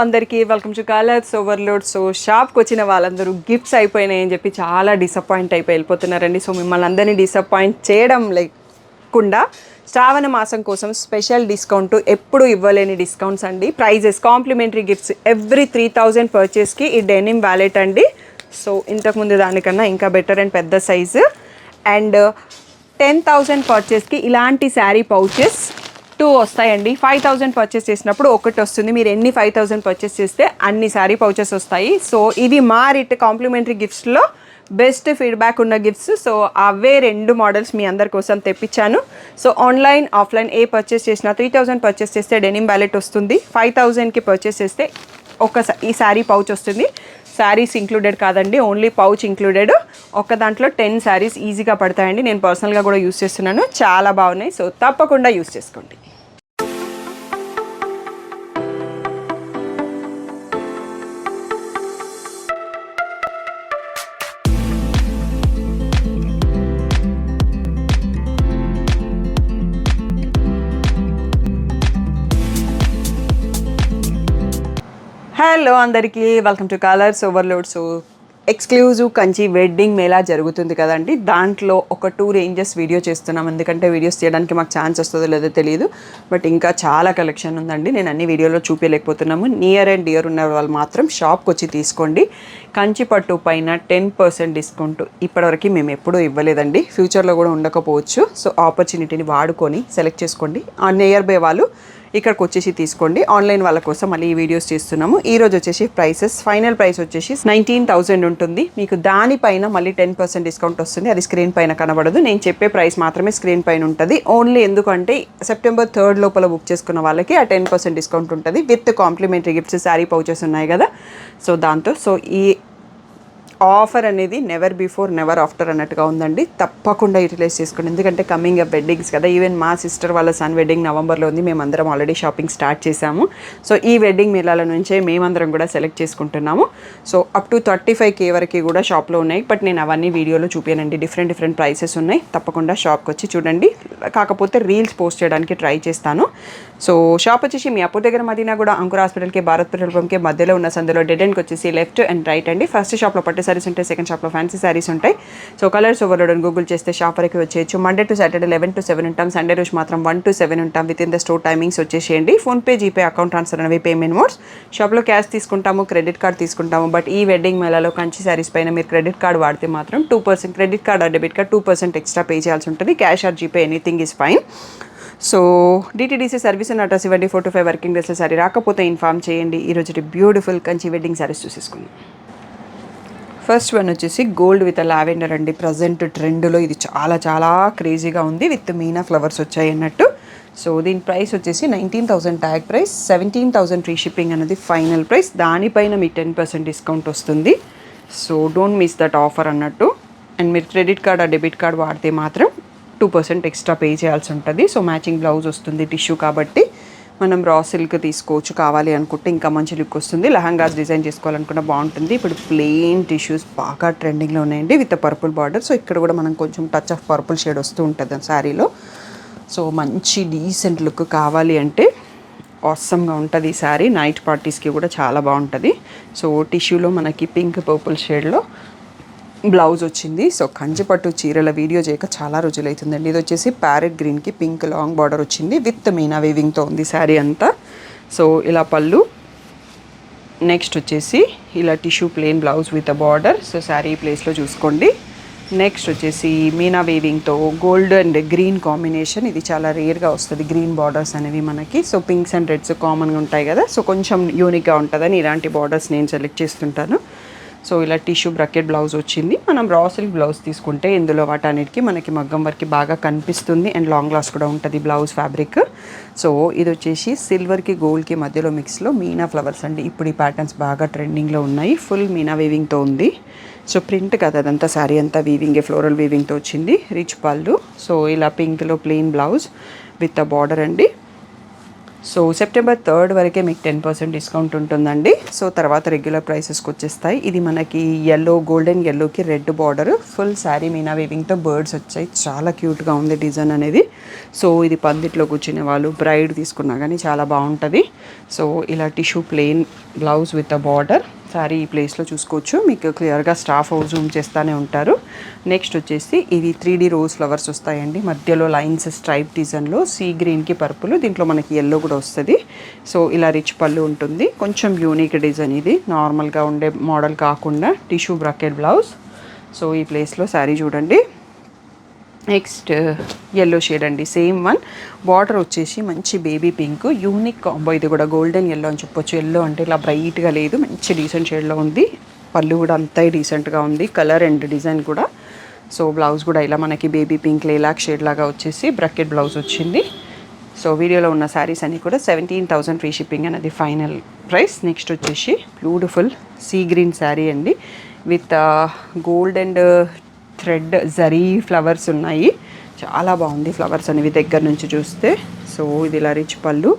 అందరికీ welcome to colours overload. So షాప్కి వచ్చిన వాళ్ళందరూ గిఫ్ట్స్ అయిపోయినాయని చెప్పి చాలా డిసప్పాయింట్ అయిపోయి వెళ్ళిపోతున్నారండి. సో మిమ్మల్ని అందరినీ డిసప్పాయింట్ చేయడం లేకుండా శ్రావణ మాసం కోసం స్పెషల్ డిస్కౌంట్, ఎప్పుడు ఇవ్వలేని డిస్కౌంట్స్ అండి. ప్రైజెస్ కాంప్లిమెంటరీ గిఫ్ట్స్ ఎవ్రీ 3000 పర్చేస్కి ఈ డెనిమ్ వ్యాలెట్ అండి. సో ఇంతకుముందు దానికన్నా ఇంకా బెటర్ అండ్ పెద్ద సైజు. అండ్ 10,000 పర్చేస్కి ఇలాంటి శారీ పౌచెస్ 2 వస్తాయండి. 5,000 పర్చేస్ చేసినప్పుడు ఒకటి వస్తుంది. మీరు ఎన్ని 5,000 పర్చేస్ చేస్తే అన్ని శారీ పౌచెస్ వస్తాయి. సో ఇవి మా కాంప్లిమెంటరీ గిఫ్ట్స్లో బెస్ట్ ఫీడ్బ్యాక్ ఉన్న గిఫ్ట్స్. సో అవే 2 మోడల్స్ మీ అందరి కోసం తెప్పించాను. సో ఆన్లైన్ ఆఫ్లైన్ ఏ పర్చేస్ చేసినా 3,000 పర్చేస్ చేస్తే డెనిమ్ వ్యాలెట్ వస్తుంది. 5,000కి పర్చేస్ చేస్తే ఈ శారీ పౌచ్ వస్తుంది. శారీస్ ఇంక్లూడెడ్ కాదండి, ఓన్లీ పౌచ్ ఇంక్లూడెడ్. ఒక దాంట్లో 10 శారీస్ ఈజీగా పడతాయండి. నేను పర్సనల్గా కూడా యూస్ చేస్తున్నాను, చాలా బాగున్నాయి. సో తప్పకుండా యూస్ చేసుకోండి. హలో అందరికీ, welcome to colours overload. So exclusive Kanchi wedding Mela జరుగుతుంది కదండి. దాంట్లో ఒక 2 రేంజెస్ వీడియో చేస్తున్నాం. ఎందుకంటే వీడియోస్ చేయడానికి మాకు ఛాన్స్ వస్తుందో లేదో తెలియదు, బట్ ఇంకా చాలా కలెక్షన్ ఉందండి. నేను అన్ని వీడియోలో చూపించలేకపోతున్నాము. నియర్ అండ్ డియర్ ఉన్న వాళ్ళు మాత్రం షాప్కి వచ్చి తీసుకోండి. కంచి పట్టు పైన 10% డిస్కౌంట్ ఇప్పటివరకు మేము ఎప్పుడూ ఇవ్వలేదండి, ఫ్యూచర్లో కూడా ఉండకపోవచ్చు. సో ఆపర్చునిటీని వాడుకొని సెలెక్ట్ చేసుకోండి. ఆ నియర్ బై వాళ్ళు ఇక్కడికి వచ్చేసి తీసుకోండి. ఆన్లైన్ వాళ్ళ కోసం మళ్ళీ ఈ వీడియోస్ చేస్తున్నాము. ఈరోజు వచ్చేసి ప్రైసెస్, ఫైనల్ ప్రైస్ వచ్చేసి 19,000 ఉంటుంది. మీకు దానిపైన మళ్ళీ 10% డిస్కౌంట్ వస్తుంది. అది స్క్రీన్ పైన కనబడదు, నేను చెప్పే ప్రైస్ మాత్రమే స్క్రీన్ పైన ఉంటుంది. ఓన్లీ ఎందుకంటే సెప్టెంబర్ 3 లోపల బుక్ చేసుకున్న వాళ్ళకి ఆ 10% డిస్కౌంట్ ఉంటుంది with complimentary gifts, sari pouches ఉన్నాయి కదా. సో దాంతో ఈ ఆఫర్ అనేది నెవర్ బిఫోర్ నెవర్ ఆఫ్టర్ అన్నట్టుగా ఉందండి. తప్పకుండా యూటిలైజ్ చేసుకోండి. ఎందుకంటే కమింగ్ అప్ వెడ్డింగ్స్ కదా. ఈవెన్ మా సిస్టర్ వాళ్ళ సన్ వెడ్డింగ్ నవంబర్లో ఉంది. మేమందరం ఆల్రెడీ షాపింగ్ స్టార్ట్ చేశాము. సో ఈ వెడ్డింగ్ మేళాల నుంచే మేమందరం కూడా సెలెక్ట్ చేసుకుంటున్నాము. సో అప్ టు 35K వరకు కూడా షాప్లో ఉన్నాయి. బట్ నేను అవన్నీ వీడియోలో చూపానండి. డిఫరెంట్ ప్రైసెస్ ఉన్నాయి. తప్పకుండా షాప్కి వచ్చి చూడండి. కాకపోతే రీల్స్ పోస్ట్ చేయడానికి ట్రై చేస్తాను. సో షాప్ వచ్చేసి మీ అప్పు దగ్గర మదీనా కూడా అంకుర్ హాస్పిటల్కి, భారత్ పెట్రోల్ పంప్కి మధ్యలో ఉన్న సందులో డెడ్ ఎండ్కి వచ్చేసి లెఫ్ట్ అండ్ రైట్ అండి. ఫస్ట్ షాప్లో పట్టు శారీస్ ఉంటాయి, సెకండ్ షాప్లో ఫ్యాన్సీ శారీస్ ఉంటాయి. సో కలర్స్ ఓవర్లోడ్ అని గూగుల్ చేస్తే షాప్ వరకు వచ్చేయచ్చు. మండే టు సాటర్డే 11 to 7 ఉంటాం. సండే రోజు మాత్రం 1 to 7 ఉంటాం. With in the store timings వచ్చేసేయండి. ఫోన్పే, జీపే, అకౌంట్ ట్రాన్స్ఫర్ అనేవి పేమెంట్ మోడ్స్. షాప్లో క్యాష్ తీసుకుంటాము, క్రెడిట్ కార్డ్ తీసుకుంటాము. బట్ ఈ వెడ్డింగ్ మేళాలో కంచి శారీస్ పైన మీరు క్రెడిట్ కార్డ్ వాడితే మాత్రం 2% credit card or debit card 2% extra pay చేయాల్సి ఉంటుంది. Cash or GPay anything is fine. So DTDC service అని అడ్రస్ ఇవ్వండి. 4 to 5 వర్కింగ్ డేస్లో సారీ రాకపోతే ఇన్ఫామ్ చేయండి. ఈరోజు beautiful Kanchi wedding saris చూసేసుకుందాం. First one వచ్చేసి గోల్డ్ విత్ లావెండర్ అండి. ప్రజెంట్ ట్రెండ్లో ఇది చాలా క్రేజీగా ఉంది. విత్ మీనా ఫ్లవర్స్ వచ్చాయి అన్నట్టు. సో దీని ప్రైస్ వచ్చేసి 19,000 ట్యాగ్ ప్రైస్, 17,000 ఫ్రీ షిప్పింగ్ అనేది ఫైనల్ ప్రైస్. దానిపైన మీ 10% డిస్కౌంట్ వస్తుంది. So don't miss that offer అన్నట్టు. అండ్ మీరు క్రెడిట్ కార్డ్ ఆ డెబిట్ కార్డ్ వాడితే మాత్రం 2% ఎక్స్ట్రా పే చేయాల్సి ఉంటుంది. సో మ్యాచింగ్ బ్లౌజ్ వస్తుంది, టిష్యూ కాబట్టి మనం రా సిల్క్ తీసుకోవచ్చు. కావాలి అనుకుంటే ఇంకా మంచి లుక్ వస్తుంది. లెహంగాస్ డిజైన్ చేసుకోవాలనుకుంటే బాగుంటుంది. ఇప్పుడు ప్లెయిన్ టిష్యూస్ బాగా ట్రెండింగ్లో ఉన్నాయండి విత్ పర్పుల్ బార్డర్. సో ఇక్కడ కూడా మనం కొంచెం టచ్ ఆఫ్ పర్పుల్ షేడ్ వస్తూ ఉంటుంది శారీలో. సో మంచి డీసెంట్ లుక్ కావాలి అంటే ఆసమ్గా ఉంటుంది ఈ శారీ. నైట్ పార్టీస్కి కూడా చాలా బాగుంటుంది. సో టిష్యూలో మనకి పింక్ పర్పుల్ షేడ్లో బ్లౌజ్ వచ్చింది. సో కంచిపట్టు చీరల వీడియో చేయక చాలా రోజులు అవుతుందండి. ఇది వచ్చేసి ప్యారెట్ గ్రీన్కి పింక్ లాంగ్ బార్డర్ వచ్చింది విత్ మీనా వీవింగ్తో ఉంది శారీ అంతా. సో ఇలా పళ్ళు, నెక్స్ట్ వచ్చేసి ఇలా tissue plain blouse with border. So sari ప్లేస్లో చూసుకోండి. నెక్స్ట్ వచ్చేసి మీనా వీవింగ్తో గోల్డ్ అండ్ గ్రీన్ కాంబినేషన్. ఇది చాలా రేర్గా వస్తుంది గ్రీన్ బార్డర్స్ అనేవి మనకి. సో పింక్స్ అండ్ రెడ్స్ కామన్గా ఉంటాయి కదా. సో కొంచెం యూనిక్గా ఉంటుందని ఇలాంటి బార్డర్స్ నేను సెలెక్ట్ చేస్తుంటాను. సో ఇలా టిష్యూ బ్రకెట్ బ్లౌజ్ వచ్చింది. మనం రా సిల్క్ బ్లౌజ్ తీసుకుంటే ఇందులో వాటన్నిటికీ మనకి మగ్గం వర్క్ బాగా కనిపిస్తుంది అండ్ లాంగ్ లాస్ట్ కూడా ఉంటుంది బ్లౌజ్ ఫ్యాబ్రిక్. సో ఇది వచ్చేసి సిల్వర్కి గోల్డ్కి మధ్యలో మిక్స్లో మీనా ఫ్లవర్స్ అండి. ఇప్పుడు ఈ ప్యాటర్న్స్ బాగా ట్రెండింగ్లో ఉన్నాయి. ఫుల్ మీనా వీవింగ్తో ఉంది. సో ప్రింట్ కదా అదంతా, శారీ అంతా వీవింగే, ఫ్లోరల్ వీవింగ్తో వచ్చింది. రిచ్ పళ్ళు. సో ఇలా పింక్లో plain blouse with a border అండి. సో సెప్టెంబర్ 3 వరకే మీకు 10% డిస్కౌంట్ ఉంటుందండి. సో తర్వాత రెగ్యులర్ ప్రైసెస్కి వచ్చేస్తాయి. ఇది మనకి ఎల్లో, గోల్డెన్ ఎల్లోకి red border, full sari meena వీవింగ్తో బర్డ్స్ వచ్చాయి. చాలా క్యూట్గా ఉంది డిజైన్ అనేది. సో ఇది పందిట్లో కూర్చునే వాళ్ళు, బ్రైడ్ తీసుకున్నా కానీ చాలా బాగుంటుంది. సో ఇలా tissue plain blouse with a border. Sari ఈ ప్లేస్లో చూసుకోవచ్చు, మీకు క్లియర్గా స్టాఫ్ జూమ్ చేస్తూనే ఉంటారు. నెక్స్ట్ వచ్చేసి ఇవి 3D రోజ్ ఫ్లవర్స్ వస్తాయండి, మధ్యలో లైన్స్ స్ట్రైప్ డిజైన్లో, సీ గ్రీన్కి పర్పుల్, దీంట్లో మనకి ఎల్లో కూడా వస్తుంది. సో ఇలా రిచ్ పళ్ళు ఉంటుంది, కొంచెం యూనిక్ డిజైన్ ఇది, నార్మల్గా ఉండే మోడల్ కాకుండా టిష్యూ బ్రాకెట్ బ్లౌజ్. సో ఈ ప్లేస్లో శారీ చూడండి. నెక్స్ట్ ఎల్లో షేడ్ అండి, సేమ్ వన్. బార్డర్ వచ్చేసి మంచి బేబీ పింక్, యూనిక్ కాంబో ఇది కూడా, గోల్డెన్ ఎల్లో అని చెప్పొచ్చు. ఎల్లో అంటే ఇలా బ్రైట్గా లేదు, మంచి డీసెంట్ షేడ్లో ఉంది. పళ్ళు కూడా అంతా డీసెంట్గా ఉంది, కలర్ అండ్ డిజైన్ కూడా. సో బ్లౌజ్ కూడా ఇలా మనకి బేబీ పింక్ లేలాక్ షేడ్ లాగా వచ్చేసి బ్రాకెట్ బ్లౌజ్ వచ్చింది. సో వీడియోలో ఉన్న శారీస్ అన్నీ కూడా 17,000 ఫ్రీ షిప్పింగ్ అనేది ఫైనల్ ప్రైస్. నెక్స్ట్ వచ్చేసి బ్యూటిఫుల్ సీ గ్రీన్ శారీ అండి, with gold and thread zari flowers ఉన్నాయి. చాలా బాగుంది ఫ్లవర్స్ అనేవి దగ్గర నుంచి చూస్తే. సో ఇది ఇలా rich pallu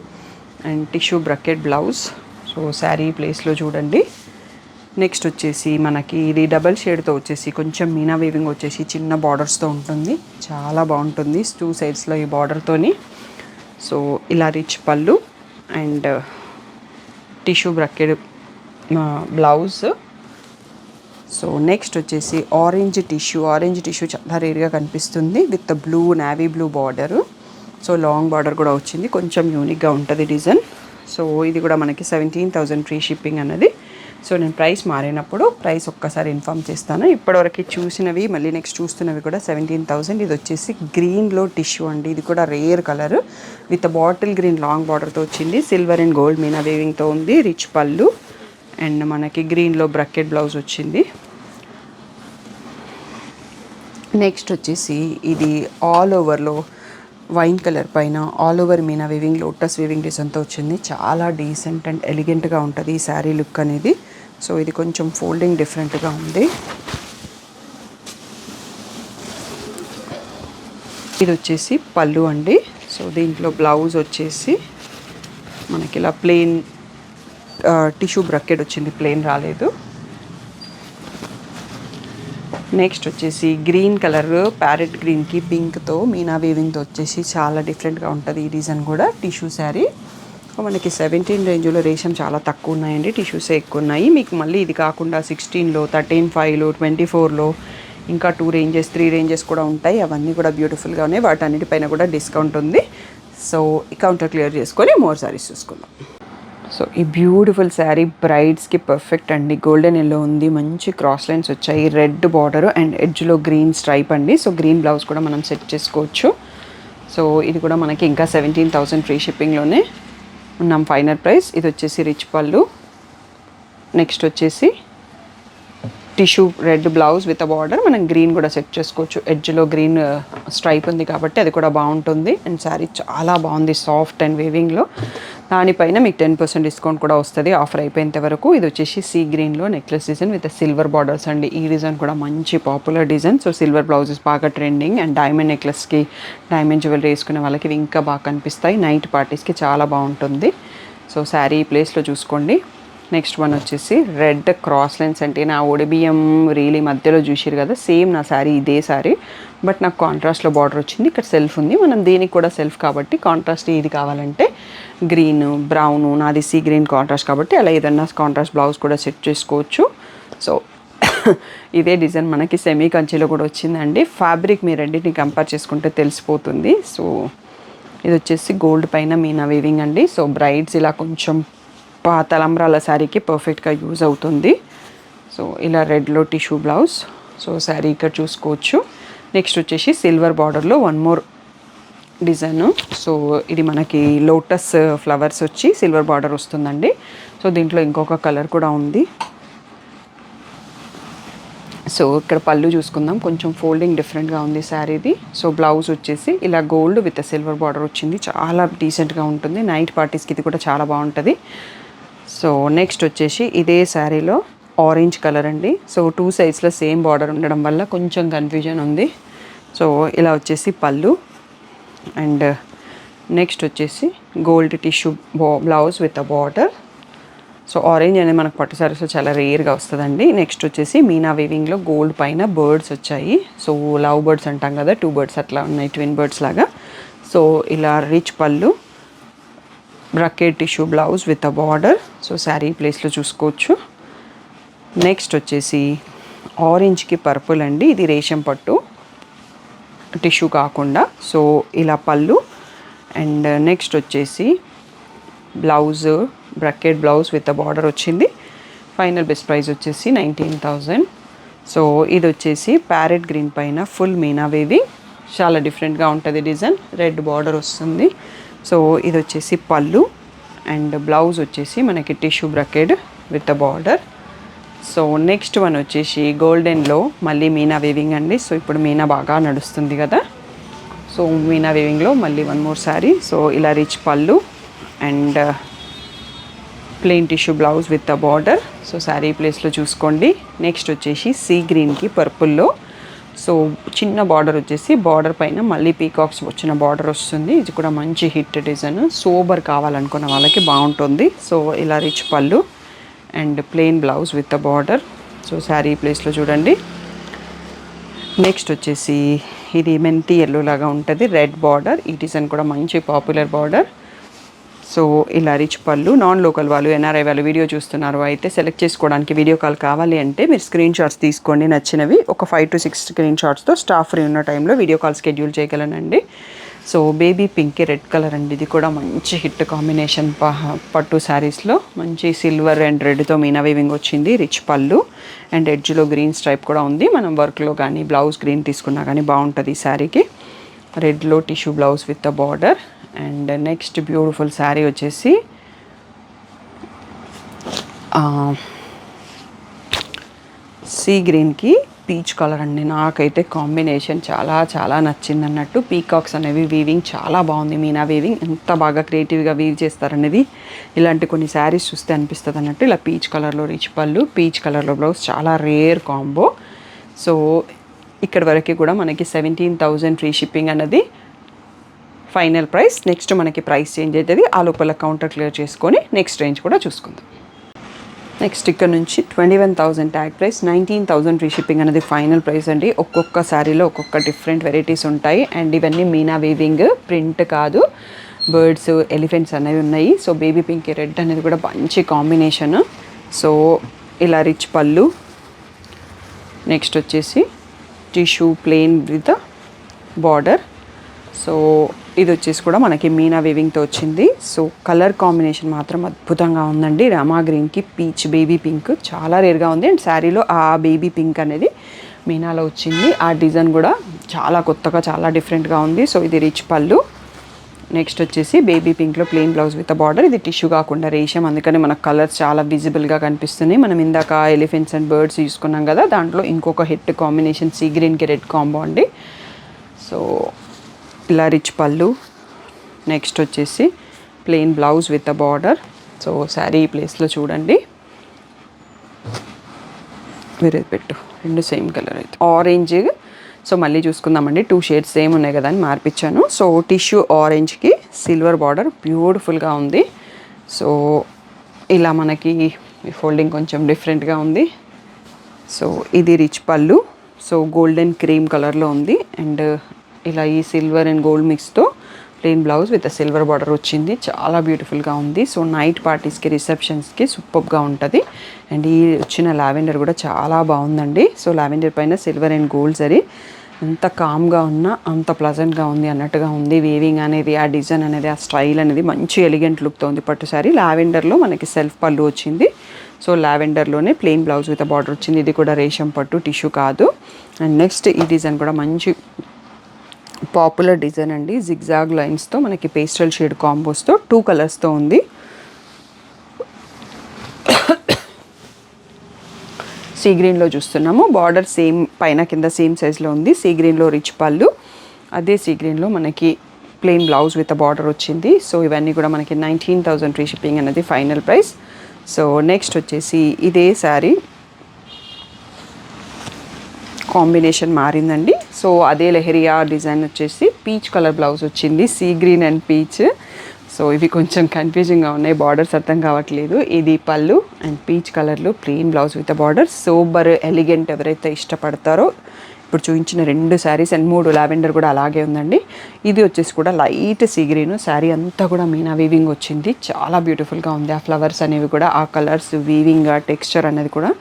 and tissue bracket blouse. So sari ప్లేస్లో చూడండి. నెక్స్ట్ వచ్చేసి మనకి ఇది డబల్ షేడ్తో వచ్చేసి కొంచెం మీనా వీవింగ్ వచ్చేసి చిన్న బార్డర్స్తో ఉంటుంది, చాలా బాగుంటుంది 2 సైడ్స్లో ఈ బార్డర్తోని. సో ఇలా rich pallu and tissue bracket blouse. So next వచ్చేసి ఆరెంజ్ టిష్యూ చాలా రేర్గా కనిపిస్తుంది, with blue navy blue border. So long border కూడా వచ్చింది, కొంచెం యూనిక్గా ఉంటుంది డిజైన్. సో ఇది కూడా మనకి 17,000 ఫ్రీ షిప్పింగ్ అన్నది. సో నేను ప్రైస్ మారినప్పుడు ప్రైస్ ఒక్కసారి ఇన్ఫామ్ చేస్తాను. ఇప్పటివరకు చూసినవి మళ్ళీ నెక్స్ట్ చూస్తున్నవి కూడా 17,000. ఇది వచ్చేసి గ్రీన్లో టిష్యూ అండి, ఇది కూడా rare colour, with bottle green long బార్డర్తో వచ్చింది, సిల్వర్ అండ్ గోల్డ్ మీనా వేవింగ్తో ఉంది, రిచ్ పళ్ళు అండ్ మనకి గ్రీన్లో బ్రకెట్ బ్లౌజ్ వచ్చింది. నెక్స్ట్ వచ్చేసి ఇది ఆల్ ఓవర్లో వైన్ కలర్ పైన all over Meena weaving lotus weaving డిజైన్తో వచ్చింది, చాలా డీసెంట్ అండ్ ఎలిగెంట్గా ఉంటుంది ఈ శారీ లుక్ అనేది. సో ఇది కొంచెం ఫోల్డింగ్ డిఫరెంట్గా ఉంది. ఇది వచ్చేసి పళ్ళు అండి. సో దీంట్లో బ్లౌజ్ వచ్చేసి మనకి ఇలా ప్లెయిన్ టిష్యూ బ్రకెట్ వచ్చింది, ప్లెయిన్ రాలేదు. నెక్స్ట్ వచ్చేసి గ్రీన్ కలర్, ప్యారెట్ గ్రీన్కి పింక్తో మీనా వీవింగ్తో వచ్చేసి చాలా డిఫరెంట్గా ఉంటుంది ఈ డిజైన్ కూడా. టిష్యూ శారీ మనకి 17 రేంజ్లో, రేషం చాలా తక్కువ ఉన్నాయండి, టిష్యూసే ఎక్కువ ఉన్నాయి. మీకు మళ్ళీ ఇది కాకుండా 16లో, 13.5లో, 24లో ఇంకా 2 రేంజెస్ 3 రేంజెస్ కూడా ఉంటాయి. అవన్నీ కూడా బ్యూటిఫుల్గా ఉన్నాయి, వాటన్నిటిపైన కూడా డిస్కౌంట్ ఉంది. సో ఈ కౌంటర్ క్లియర్ చేసుకొని మోర్ శారీస్ చూసుకుందాం. సో ఈ బ్యూటిఫుల్ శారీ బ్రైడ్స్కి పర్ఫెక్ట్ అండి, గోల్డెన్ ఎల్లో ఉంది, మంచి క్రాస్ లైన్స్ వచ్చాయి, రెడ్ బార్డర్ అండ్ ఎడ్జ్లో గ్రీన్ స్ట్రైప్ అండి. సో గ్రీన్ బ్లౌజ్ కూడా మనం సెట్ చేసుకోవచ్చు. సో ఇది కూడా మనకి ఇంకా 17,000 ఫ్రీ షిప్పింగ్లోనే ఉన్నాం ఫైనల్ ప్రైస్. ఇది వచ్చేసి రిచ్ పళ్ళు. నెక్స్ట్ వచ్చేసి tissue red blouse with a border, మనం గ్రీన్ కూడా సెట్ చేసుకోవచ్చు, ఎడ్జ్లో గ్రీన్ స్ట్రైప్ ఉంది కాబట్టి అది కూడా బాగుంటుంది. అండ్ శారీ చాలా బాగుంది, సాఫ్ట్ అండ్ వేవింగ్లో. దానిపైన మీకు 10% డిస్కౌంట్ కూడా వస్తుంది ఆఫర్ అయిపోయేంత వరకు. ఇది వచ్చేసి సీ గ్రీన్లో necklace design with silver borders అండి. ఈ డిజైన్ కూడా మంచి popular design. So silver blouses బాగా ట్రెండింగ్, అండ్ డైమండ్ నెక్లెస్కి డైమండ్ జ్యువెలరీ వేసుకునే వాళ్ళకి ఇవి ఇంకా బాగా కనిపిస్తాయి, నైట్ పార్టీస్కి చాలా బాగుంటుంది. సో శారీ ప్లేస్లో చూసుకోండి. నెక్స్ట్ వన్ వచ్చేసి రెడ్ క్రాస్ లైన్స్ అంటే నా ఒడిబియ్యం రీలీ మధ్యలో చూసిరు కదా, సేమ్ నా శారీ ఇదే శారీ, బట్ నాకు కాంట్రాస్ట్లో బార్డర్ వచ్చింది, ఇక్కడ సెల్ఫ్ ఉంది. మనం దీనికి కూడా సెల్ఫ్ కాబట్టి కాంట్రాస్ట్ ఇది కావాలంటే గ్రీన్ బ్రౌన్, నాది సీ గ్రీన్ కాంట్రాస్ట్ కాబట్టి అలా ఏదన్నా కాంట్రాస్ట్ బ్లౌజ్ కూడా సెట్ చేసుకోవచ్చు. సో ఇదే డిజైన్ మనకి సెమీ కంచిలో కూడా వచ్చిందండి. ఫ్యాబ్రిక్ మీరు రెండింటిని కంపేర్ చేసుకుంటే తెలిసిపోతుంది. సో ఇది వచ్చేసి గోల్డ్ పైన మీనా వీవింగ్ అండి. సో బ్రైడ్స్ ఇలా కొంచెం తలంబ్రాల శారీకి పర్ఫెక్ట్గా యూజ్ అవుతుంది. సో ఇలా రెడ్లో టిష్యూ బ్లౌజ్. సో శారీ ఇక్కడ చూసుకోవచ్చు. నెక్స్ట్ వచ్చేసి సిల్వర్ బార్డర్లో వన్ మోర్ డిజైన్. సో ఇది మనకి లోటస్ ఫ్లవర్స్ వచ్చి సిల్వర్ బార్డర్ వస్తుందండి. సో దీంట్లో ఇంకొక కలర్ కూడా ఉంది. సో ఇక్కడ పళ్ళు చూసుకుందాం, కొంచెం ఫోల్డింగ్ డిఫరెంట్గా ఉంది శారీది. సో బ్లౌజ్ వచ్చేసి ఇలా గోల్డ్ విత్ సిల్వర్ బార్డర్ వచ్చింది, చాలా డీసెంట్గా ఉంటుంది, నైట్ పార్టీస్కి ఇది కూడా చాలా బాగుంటుంది. సో నెక్స్ట్ వచ్చేసి ఇదే శారీలో ఆరెంజ్ కలర్ అండి. సో 2 సైడ్స్లో సేమ్ బార్డర్ ఉండడం వల్ల కొంచెం కన్ఫ్యూజన్ ఉంది. సో ఇలా వచ్చేసి పళ్ళు అండ్ నెక్స్ట్ వచ్చేసి gold tissue blouse with a border. So orange అనేది మనకు పట్టు సారీస్లో చాలా రేర్గా వస్తుందండి. నెక్స్ట్ వచ్చేసి మీనా వీవింగ్లో గోల్డ్ పైన బర్డ్స్ వచ్చాయి. సో లవ్ బర్డ్స్ అంటాం కదా, 2 బర్డ్స్ అట్లా ఉన్నాయి, ట్విన్ బర్డ్స్ లాగా. సో ఇలా రిచ్ పళ్ళు, bracket tissue blouse with a border. So sari ప్లేస్లో చూసుకోవచ్చు. నెక్స్ట్ వచ్చేసి ఆరెంజ్కి పర్పుల్ అండి, ఇది రేషం పట్టు టిష్యూ కాకుండా. సో ఇలా పళ్ళు. అండ్ నెక్స్ట్ వచ్చేసి blouse bracket blouse with border వచ్చింది. ఫైనల్ బెస్ట్ ప్రైస్ వచ్చేసి 19,000. సో ఇది వచ్చేసి ప్యారెట్ గ్రీన్ పైన ఫుల్ మీనా వీవింగ్, చాలా డిఫరెంట్గా ఉంటుంది డిజైన్. రెడ్ బార్డర్ వస్తుంది. సో ఇది వచ్చేసి పళ్ళు అండ్ బ్లౌజ్ వచ్చేసి మనకి tissue bracket with border. So next one వచ్చేసి గోల్డెన్లో మళ్ళీ మీనా వీవింగ్ అండి. సో ఇప్పుడు మీనా బాగా నడుస్తుంది కదా, సో మీనా వీవింగ్లో మళ్ళీ 1 మోర్ శారీ. సో ఇలా rich pallu and plain tissue blouse with a border. So sari ప్లేస్లో చూసుకోండి. నెక్స్ట్ వచ్చేసి సీ గ్రీన్కి పర్పుల్లో. సో చిన్న బార్డర్ వచ్చేసి బార్డర్ పైన మళ్ళీ పీకాక్స్ వచ్చిన బార్డర్ వస్తుంది. ఇది కూడా మంచి హిట్ డిజైన్, సోబర్ కావాలనుకున్న వాళ్ళకి బాగుంటుంది. సో ఇలా rich pallu and plain blouse with a border. So sari ప్లేస్లో చూడండి. నెక్స్ట్ వచ్చేసి ఇది మెంతి ఎల్లో లాగా ఉంటుంది, రెడ్ బార్డర్. ఈ డిజైన్ కూడా మంచి పాపులర్ బార్డర్. సో ఇలా రిచ్ పళ్ళు. నాన్ లోకల్ వాళ్ళు, ఎన్ఆర్ఐ వాళ్ళు వీడియో చూస్తున్నారు అయితే సెలెక్ట్ చేసుకోవడానికి వీడియో కాల్ కావాలి అంటే మీరు స్క్రీన్ షాట్స్ తీసుకోండి, నచ్చినవి ఒక 5 to 6 స్క్రీన్ షాట్స్తో స్టాఫ్ ఫ్రీ ఉన్న టైంలో వీడియో కాల్ షెడ్యూల్ చేయగలనండి. So baby pink red colour అండి, ఇది కూడా మంచి హిట్ కాంబినేషన్ పట్టు శారీస్లో. మంచి సిల్వర్ అండ్ రెడ్తో మీనా వీవింగ్ వచ్చింది. రిచ్ పళ్ళు అండ్ ఎడ్జ్లో గ్రీన్ స్ట్రైప్ కూడా ఉంది. మనం వర్క్లో కానీ బ్లౌజ్ గ్రీన్ తీసుకున్నా కానీ బాగుంటుంది ఈ శారీకి. రెడ్లో tissue blouse with a border. And next beautiful sari వచ్చేసి సీ గ్రీన్కి పీచ్ కలర్ అండి. నాకైతే కాంబినేషన్ చాలా చాలా నచ్చింది అన్నట్టు. పీకాక్స్ అనేవి వీవింగ్ చాలా బాగుంది. మీనా వీవింగ్ ఎంత బాగా క్రియేటివ్గా వీవ్ చేస్తారనేది ఇలాంటి కొన్ని శారీస్ చూస్తే అనిపిస్తుంది అన్నట్టు. ఇలా పీచ్ కలర్లో రిచ్ పళ్ళు, పీచ్ కలర్లో బ్లౌజ్, చాలా రేర్ కాంబో. సో ఇక్కడ వరకు కూడా మనకి 17,000 ఫ్రీ షిప్పింగ్ అన్నది ఫైనల్ ప్రైస్. నెక్స్ట్ మనకి ప్రైస్ చేంజ్ అవుతుంది, ఆ లోపల కౌంటర్ క్లియర్ చేసుకొని నెక్స్ట్ రేంజ్ కూడా చూసుకుందాం. నెక్స్ట్ ఇక్కడ నుంచి 21,000 ట్యాగ్ ప్రైస్, 19,000 ఫ్రీ షిప్పింగ్ అనేది ఫైనల్ ప్రైస్ అండి. ఒక్కొక్క శారీలో ఒక్కొక్క డిఫరెంట్ వెరైటీస్ ఉంటాయి. అండ్ ఇవన్నీ మీనా వీవింగ్, ప్రింట్ కాదు. బర్డ్స్, ఎలిఫెంట్స్ అనేవి ఉన్నాయి. సో బేబీ పింక్ రెడ్ అనేది కూడా మంచి కాంబినేషన్. సో ఇలా రిచ్ పళ్ళు. నెక్స్ట్ వచ్చేసి tissue plain with border. So ఇది వచ్చేసి కూడా మనకి మీనా వీవింగ్తో వచ్చింది. సో కలర్ కాంబినేషన్ మాత్రం అద్భుతంగా ఉందండి. రామా గ్రీన్కి పీచ్ బేబీ పింక్ చాలా రేర్గా ఉంది. అండ్ శారీలో ఆ బేబీ పింక్ అనేది మీనాలో వచ్చింది. ఆ డిజైన్ కూడా చాలా కొత్తగా, చాలా డిఫరెంట్గా ఉంది. సో ఇది రిచ్ పళ్ళు. నెక్స్ట్ వచ్చేసి బేబీ పింక్లో ప్లెయిన్ బ్లౌజ్ విత్ బార్డర్. ఇది టిష్యూ కాకుండా రేషం, అందుకని మనకు కలర్స్ చాలా విజిబుల్గా కనిపిస్తున్నాయి. మనం ఇందాక ఎలిఫెంట్స్ అండ్ బర్డ్స్ చూసుకున్నాం కదా, దాంట్లో ఇంకొక హిట్ కాంబినేషన్ సీ గ్రీన్కి రెడ్ కాంబో అండి. సో ఇలా రిచ్ పళ్ళు. నెక్స్ట్ వచ్చేసి plain blouse with a border. So sari ప్లేస్లో చూడండి. వేరే పెట్టు, రెండు సేమ్ కలర్ అయితే ఆరెంజ్. సో మళ్ళీ చూసుకుందామండి, 2 షేడ్స్ సేమ్ ఉన్నాయి కదా అని మార్పించాను. సో టిష్యూ ఆరెంజ్కి సిల్వర్ బార్డర్ బ్యూటిఫుల్గా ఉంది. సో ఇలా మనకి ఫోల్డింగ్ కొంచెం డిఫరెంట్గా ఉంది. సో ఇది rich pallu. So golden cream కలర్లో ఉంది. అండ్ ఇలా ఈ సిల్వర్ అండ్ గోల్డ్ మిక్స్తో plain blouse with silver border వచ్చింది. చాలా బ్యూటిఫుల్గా ఉంది. సో నైట్ పార్టీస్కి, రిసెప్షన్స్కి సూపర్గా ఉంటుంది. అండ్ ఈ వచ్చిన లావెండర్ కూడా చాలా బాగుందండి. సో లావెండర్ పైన సిల్వర్ అండ్ గోల్డ్ జరీ ఎంత కామ్గా ఉన్నా అంత ప్లజెంట్గా ఉంది అన్నట్టుగా ఉంది. వీవింగ్ అనేది, ఆ డిజైన్ అనేది, ఆ స్టైల్ అనేది మంచి ఎలిగెంట్ లుక్తో ఉంది పట్టు సారీ. లావెండర్లో మనకి సెల్ఫ్ పళ్ళు వచ్చింది. సో లావెండర్లోనే ప్లెయిన్ బ్లౌజ్ విత్ బార్డర్ వచ్చింది. ఇది కూడా రేషం పట్టు, టిష్యూ కాదు. అండ్ నెక్స్ట్ ఈ డిజైన్ కూడా మంచి పాపులర్ డిజైన్ అండి. జిగ్జాగ్ లైన్స్తో మనకి పేస్టల్ షేడ్ కాంబోస్తో 2 కలర్స్తో ఉంది. సీ గ్రీన్లో చూస్తున్నాము. బార్డర్ సేమ్ పైన కింద సేమ్ సైజ్లో ఉంది. సీ గ్రీన్లో రిచ్ పళ్ళు, అదే సీ గ్రీన్లో మనకి ప్లెయిన్ బ్లౌజ్ విత్ బార్డర్ వచ్చింది. సో ఇవన్నీ కూడా మనకి 19,000 ఫ్రీ షిప్పింగ్ అనేది ఫైనల్ ప్రైస్. సో నెక్స్ట్ వచ్చేసి ఇదే శారీ కాంబినేషన్ మారిందండి. సో అదే లెహరియా డిజైన్ వచ్చేసి పీచ్ కలర్ బ్లౌజ్ వచ్చింది, sea green and peach. So ఇవి కొంచెం కన్ఫ్యూజింగ్గా ఉన్నాయి, బార్డర్స్ అర్థం కావట్లేదు. ఇది పళ్ళు అండ్ పీచ్ కలర్లో plain blouse with border. Sober elegant ఎవరైతే ఇష్టపడతారో ఇప్పుడు చూపించిన 2 శారీస్ అండ్ 3 లావెండర్ కూడా అలాగే ఉందండి. ఇది వచ్చేసి కూడా లైట్ సీ గ్రీన్, శారీ అంతా కూడా మీనా వీవింగ్ వచ్చింది, చాలా బ్యూటిఫుల్గా ఉంది. ఆ ఫ్లవర్స్ అనేవి కూడా, ఆ కలర్స్ వీవింగ్, ఆ టెక్స్చర్ అనేది కూడా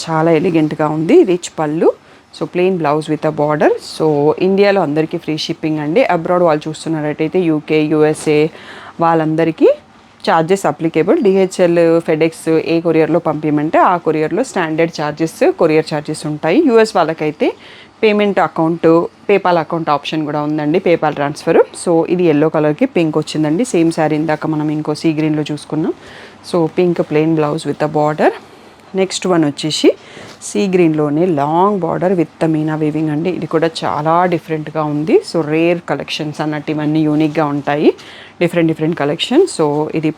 చాలా ఎలిగెంట్గా ఉంది. Rich pallu, so plain blouse with a border. So ఇండియాలో అందరికీ ఫ్రీ షిప్పింగ్ అండి. అబ్రాడ్ వాళ్ళు చూస్తున్నట్టయితే యూకే, యూఎస్ఏ వాళ్ళందరికీ ఛార్జెస్ అప్లికేబుల్. డిహెచ్ఎల్, ఫెడెక్స్ ఏ కొరియర్లో పంపించమంటే ఆ కొరియర్లో స్టాండర్డ్ ఛార్జెస్, కొరియర్ ఛార్జెస్ ఉంటాయి. యూఎస్ వాళ్ళకైతే payment account, PayPal account option కూడా ఉందండి, పేపాల్ ట్రాన్స్ఫర్. సో ఇది ఎల్లో కలర్కి పింక్ వచ్చిందండి. సేమ్ శారీ ఇందాక మనం ఇంకో సీ గ్రీన్లో చూసుకున్నాం. So pink plain blouse with a border. Next one వచ్చేసి సీ గ్రీన్లోనే long border with meena weaving అండి. ఇది కూడా చాలా డిఫరెంట్గా ఉంది. సో రేర్ కలెక్షన్స్ అన్నట్టు ఇవన్నీ యూనిక్గా ఉంటాయి, డిఫరెంట్ కలెక్షన్. సో ఇది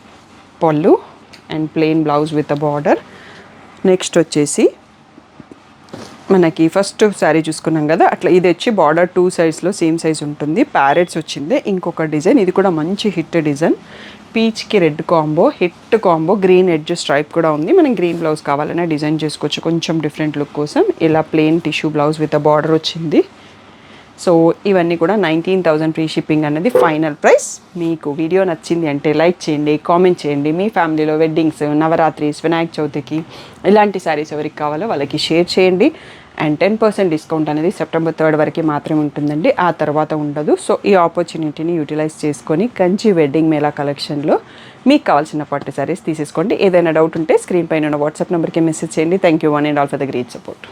pallu and plain blouse with a border. Next వచ్చేసి మనకి ఫస్ట్ శారీ చూసుకున్నాం కదా, అట్లా ఇది వచ్చి బార్డర్ 2 సైడ్స్లో సేమ్ సైజ్ ఉంటుంది. ప్యారెట్స్ వచ్చింది. ఇంకొక డిజైన్, ఇది కూడా మంచి హిట్ డిజైన్, పీచ్కి red combo, hit combo, green edge stripe కూడా ఉంది. మనం గ్రీన్ బ్లౌజ్ కావాలనే డిజైన్ చేసుకోవచ్చు కొంచెం డిఫరెంట్ లుక్ కోసం. ఇలా plain tissue blouse with a border వచ్చింది. సో ఇవన్నీ కూడా 19,000 ఫ్రీ షిప్పింగ్ అనేది ఫైనల్ ప్రైస్. మీకు వీడియో నచ్చింది అంటే లైక్ చేయండి, కామెంట్ చేయండి. మీ ఫ్యామిలీలో వెడ్డింగ్స్, నవరాత్రిస్, వినాయక చవితికి ఇలాంటి శారీస్ ఎవరికి కావాలో వాళ్ళకి షేర్ చేయండి. అండ్ 10% డిస్కౌంట్ అనేది సెప్టెంబర్ 3 వరకు మాత్రమే ఉంటుందండి, ఆ తర్వాత ఉండదు. సో ఈ ఆపర్చునిటీని యూటిలైజ్ చేసుకొని కంచి వెడ్డింగ్ మేళా కలెక్షన్లో మీకు కావాల్సిన పట్టు శారీస్ తీసేసుకోండి. ఏదైనా డౌట్ ఉంటే స్క్రీన్ పైన ఉన్న వాట్సాప్ నెంబర్కి మెసేజ్ చేయండి. Thank you one and all for the great support.